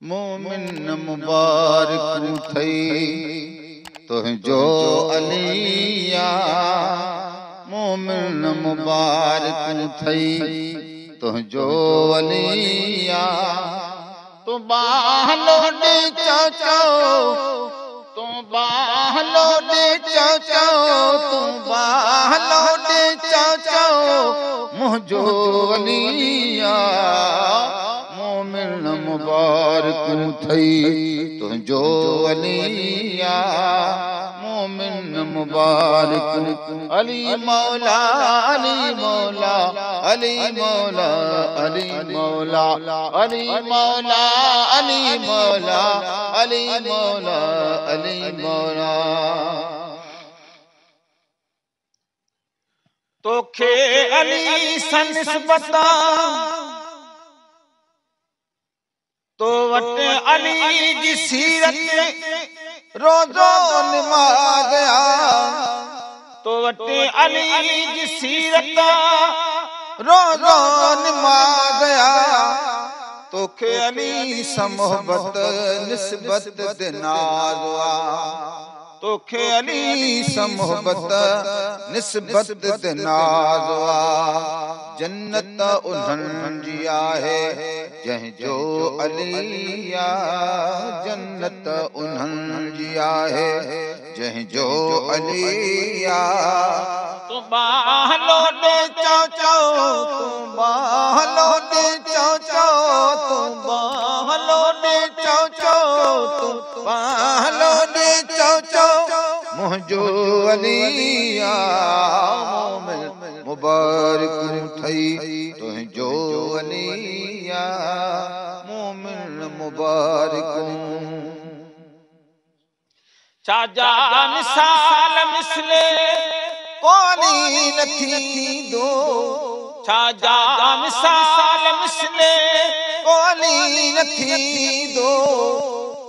मोमिन मुबारक थई तुझो अलिया, मोमिन मुबारक थई तुझो अलिया। तू बाहलो दे चो तू बाहलो दे चो तू बाहलो दे चो मुझो अलिया। मोमिन मुबारक थई तुझो अलिया, मोमिन मुबारक। अली मौला अली मौला अली मौला अली मौला अली मौला अली मौला अली मौला अली मौला। तोखे अली सन निस्बता तो वटे अली जी सीरत रोज़ो नमाज़ तो वटे अली जी सीरत रोज़ो नमाज़ तोखे अली सा मोहब्बत निस्बत दे नाज़ तोखे अली सा मोहब्बत निस्बत दे नाज़। जन्नत उन्हनि जी आहे जंहिंजो अलिया, जन्नत उन्हनि जी आहे जंहिंजो अलिया। तू बाहलो दे चो तू बाहलो दे चो तू बाहलो दे चो तू बाहलो दे चो मुझो अलिया। मोमिन मुबारक थई तुझो अलिया, मोमिन मुबारक। चाजा मिसाल मिसले कोली नथी दो, चाजा मिसाल मिसले कोली नथी दो।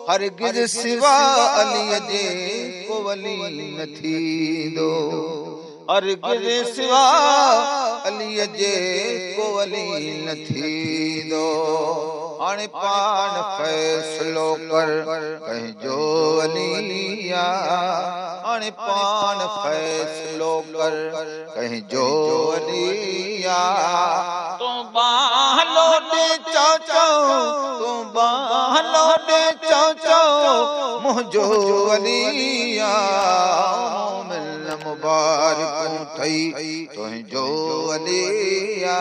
हरगिज़ सिवा अली जे को वली नथी दो, हरगिज़ सिवा अली जे को वली नथी दो। हाणे पाण फ़ैसलो कर कंहिंजो अलिया, हाणे पाण फ़ैसलो कर कंहिंजो अलिया। तू बाहलो दे चो तू बाहलो दे चो मुझो अलिया। मोमिन मुबारक थई तुझो अलिया।